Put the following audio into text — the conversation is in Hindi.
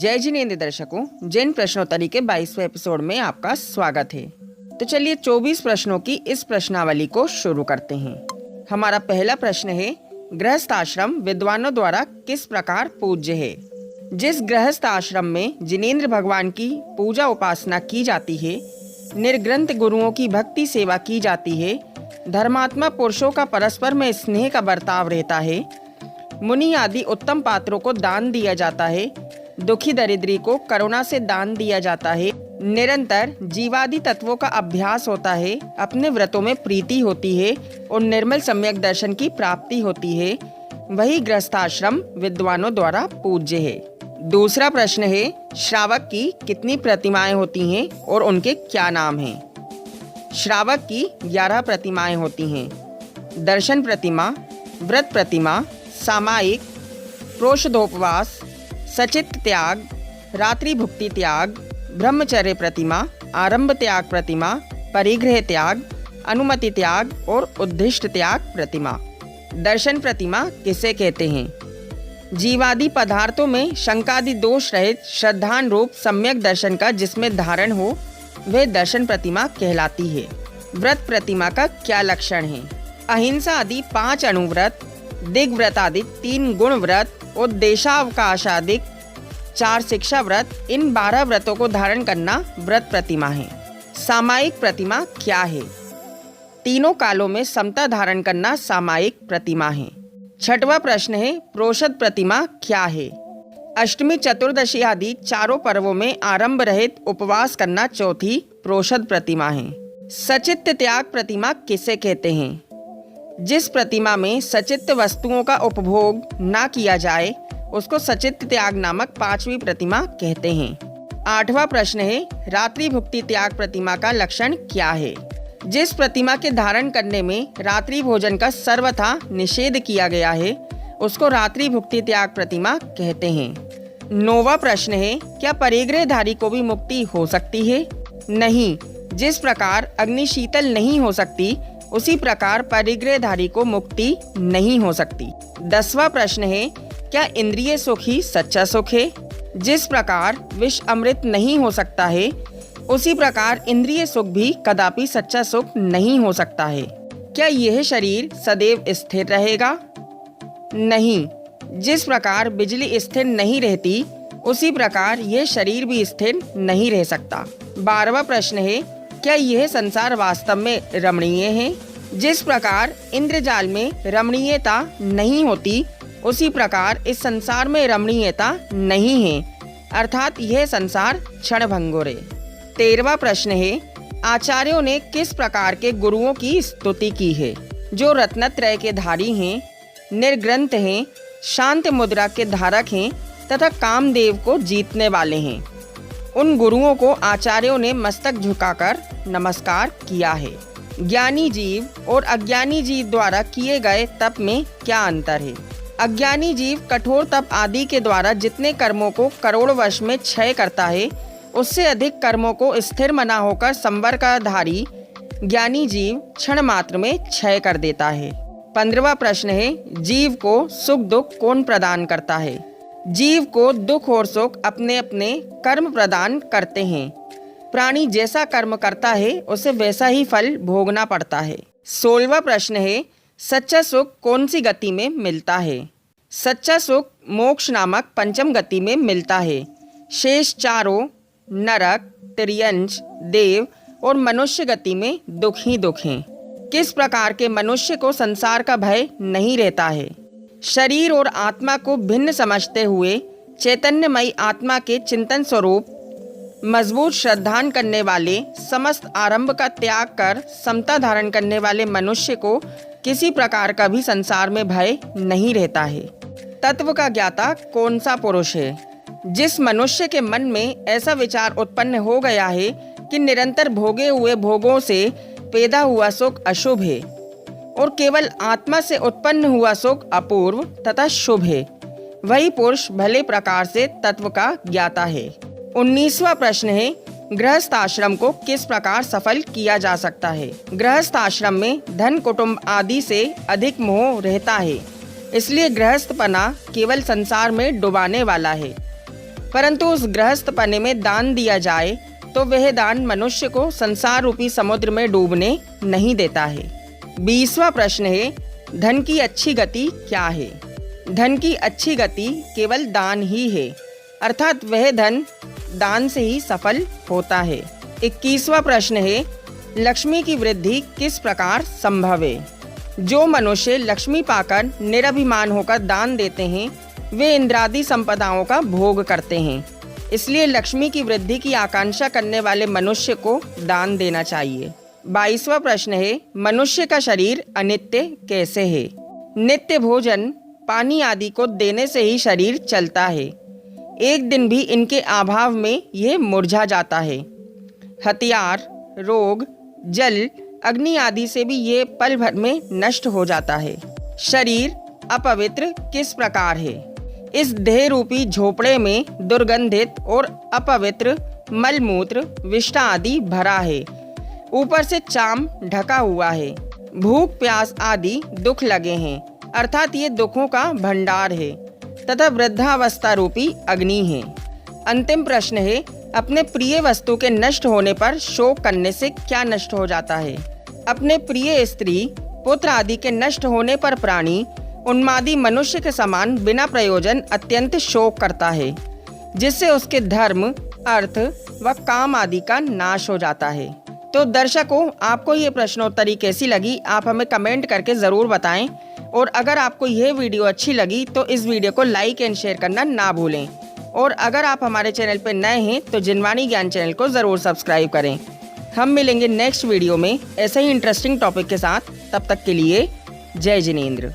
जय जिनेंद्र दर्शकों, जैन प्रश्नोत्तरी के 22वें एपिसोड में आपका स्वागत है। तो चलिए 24 प्रश्नों की इस प्रश्नावली को शुरू करते हैं। हमारा पहला प्रश्न है, गृहस्थ आश्रम विद्वानों द्वारा किस प्रकार पूज्य है? जिस गृहस्थ आश्रम में जिनेंद्र भगवान की पूजा उपासना की जाती है, निर्ग्रंथ गुरुओं की भक्ति सेवा की जाती है, धर्मात्मा पुरुषों का परस्पर में स्नेह का बर्ताव रहता है, मुनि आदि उत्तम पात्रों को दान दिया जाता है, दुखी दरिद्री को करुणा से दान दिया जाता है, निरंतर जीवादि तत्वों का अभ्यास होता है, अपने व्रतों में प्रीति होती है और निर्मल सम्यक दर्शन की प्राप्ति होती है, वही गृहस्थाश्रम विद्वानों द्वारा पूज्य है। दूसरा प्रश्न है, श्रावक की कितनी प्रतिमाएं होती हैं और उनके क्या नाम हैं? श्रावक की 11 प्रतिमाएं होती हैं। दर्शन प्रतिमा, व्रत प्रतिमा, सामायिक, प्रोषधोपवास, सचित त्याग, रात्रि भुक्ति त्याग, ब्रह्मचर्य प्रतिमा, आरंभ त्याग प्रतिमा, परिग्रह त्याग, अनुमति त्याग और उद्दिष्ट त्याग प्रतिमा। दर्शन प्रतिमा किसे कहते हैं? जीवादि पदार्थों में शंकादि दोष रहित श्रद्धान रूप सम्यक दर्शन का जिसमें धारण हो, वह दर्शन प्रतिमा कहलाती है। व्रत प्रतिमा का क्या लक्षण है? अहिंसा आदि 5 अणुव्रत, दिग्व्रत आदि 3 गुण व्रत और देशावकाशादिक 4 शिक्षा व्रत, इन 12 व्रतों को धारण करना व्रत प्रतिमा है। सामायिक प्रतिमा क्या है? तीनों कालों में समता धारण करना सामायिक प्रतिमा है। छठवां प्रश्न है, प्रोषद प्रतिमा क्या है? अष्टमी, चतुर्दशी आदि चारों पर्वों में आरंभ रहित उपवास करना चौथी प्रोषद प्रतिमा है। सचित्त त्याग प्रतिमा किसे कहते हैं? जिस प्रतिमा में सचित्त वस्तुओं का उपभोग ना किया जाए, उसको सचित्त त्याग नामक 5वीं प्रतिमा कहते हैं। 8वां प्रश्न है, रात्रि भुक्ति त्याग प्रतिमा का लक्षण क्या है? जिस प्रतिमा के धारण करने में रात्रि भोजन का सर्वथा निषेध किया गया है, उसको रात्रि भुक्ति त्याग प्रतिमा कहते हैं। 9वां प्रश्न है, क्या परिग्रहधारी को भी मुक्ति हो सकती है? नहीं। जिस प्रकार अग्नि शीतल नहीं हो सकती, उसी प्रकार परिग्रहधारी को मुक्ति नहीं हो सकती। 10वां प्रश्न है, क्या इंद्रिय सुख ही सच्चा सुख है? जिस प्रकार विष अमृत नहीं हो सकता है, उसी प्रकार इंद्रिय सुख भी कदापि सच्चा सुख नहीं हो सकता है। क्या यह शरीर सदैव स्थिर रहेगा? नहीं। जिस प्रकार बिजली स्थिर नहीं रहती, उसी प्रकार यह शरीर भी स्थिर नहीं रह सकता। 12वां प्रश्न है, क्या यह संसार वास्तव में रमणीय है? जिस प्रकार इंद्रजाल में रमणीयता नहीं होती, उसी प्रकार इस संसार में रमणीयता नहीं है, अर्थात यह संसार क्षणभंगुर है। 13वां प्रश्न है, आचार्यों ने किस प्रकार के गुरुओं की स्तुति की है? जो रत्नत्रय के धारी हैं, निर्ग्रंथ हैं, शांत मुद्रा के धारक हैं तथा कामदेव को जीतने वाले हैं। उन गुरुओं को आचार्यों ने मस्तक झुकाकर नमस्कार किया है। ज्ञानी जीव और अज्ञानी जीव द्वारा किए गए तप में क्या अंतर है? अज्ञानी जीव कठोर तप आदि के द्वारा जितने कर्मों को करोड़ वर्ष में क्षय करता है, उससे अधिक कर्मों को स्थिर मना होकर संवर्गधारी ज्ञानी जीव क्षण मात्र में क्षय कर देता है। 15वां प्रश्न है, जीव को सुख दुख कौन प्रदान करता है? जीव को दुख और सुख अपने अपने कर्म प्रदान करते हैं। प्राणी जैसा कर्म करता है, उसे वैसा ही फल भोगना पड़ता है। 16वां प्रश्न है, सच्चा सुख कौन सी गति में मिलता है? सच्चा सुख मोक्ष नामक पंचम गति में मिलता है। शेष चारों नरक, तिर्यंच, देव और मनुष्य गति में दुख ही दुख हैं। किस प्रकार के मनुष्य को संसार का भय नहीं रहता है? शरीर और आत्मा को भिन्न समझते हुए चैतन्यमयी आत्मा के चिंतन स्वरूप मजबूत श्रद्धान करने वाले, समस्त आरंभ का त्याग कर समता धारण करने वाले मनुष्य को किसी प्रकार का भी संसार में भय नहीं रहता है। तत्व का ज्ञाता कौन सा पुरुष है? जिस मनुष्य के मन में ऐसा विचार उत्पन्न हो गया है कि निरंतर भोगे हुए भोगों से पैदा हुआ सुख अशुभ है और केवल आत्मा से उत्पन्न हुआ सुख अपूर्व तथा शुभ है, वही पुरुष भले प्रकार से तत्व का ज्ञाता है। 19वां प्रश्न है, गृहस्थ आश्रम को किस प्रकार सफल किया जा सकता है? गृहस्थ आश्रम में धन कुटुंब आदि से अधिक मोह रहता है, इसलिए गृहस्थपना केवल संसार में डुबाने वाला है। परंतु उस गृहस्थ पने में दान दिया जाए तो वह दान मनुष्य को संसार रूपी समुद्र में डूबने नहीं देता है। 20वां प्रश्न है, धन की अच्छी गति क्या है? धन की अच्छी गति केवल दान ही है, अर्थात वह धन दान से ही सफल होता है। 21वां प्रश्न है, लक्ष्मी की वृद्धि किस प्रकार संभव है? जो मनुष्य लक्ष्मी पाकर निरभिमान होकर दान देते हैं वे इंद्रादि संपदाओं का भोग करते हैं। इसलिए लक्ष्मी की वृद्धि की आकांक्षा करने वाले मनुष्य को दान देना चाहिए। 22वां प्रश्न है, मनुष्य का शरीर अनित्य कैसे है? नित्य भोजन, पानी आदि को देने से ही शरीर चलता है। एक दिन भी इनके अभाव में यह मुरझा जाता है। हथियार, रोग, जल, अग्नि आदि से भी ये पल भर में नष्ट हो जाता है। शरीर अपवित्र किस प्रकार है? इस देह रूपी झोपड़े में दुर्गंधित और अपवित्र मलमूत्र, विष्ठा आदि भरा है। ऊपर से चाम ढका हुआ है। भूख प्यास आदि दुख लगे हैं, अर्थात ये दुखों का भंडार है तथा वृद्धावस्था रूपी अग्नि है। अंतिम प्रश्न है, अपने प्रिय वस्तु के नष्ट होने पर शोक करने से क्या नष्ट हो जाता है? अपने प्रिय स्त्री, पुत्र आदि के नष्ट होने पर प्राणी उन्मादी मनुष्य के समान बिना प्रयोजन अत्यंत शोक करता है, जिससे उसके धर्म, अर्थ व काम आदि का नाश हो जाता है। तो दर्शकों, आपको ये प्रश्नोत्तरी कैसी लगी आप हमें कमेंट करके ज़रूर बताएं। और अगर आपको यह वीडियो अच्छी लगी तो इस वीडियो को लाइक एंड शेयर करना ना भूलें। और अगर आप हमारे चैनल पर नए हैं तो जिनवानी ज्ञान चैनल को ज़रूर सब्सक्राइब करें। हम मिलेंगे नेक्स्ट वीडियो में ऐसे ही इंटरेस्टिंग टॉपिक के साथ। तब तक के लिए जय जिनेंद्र।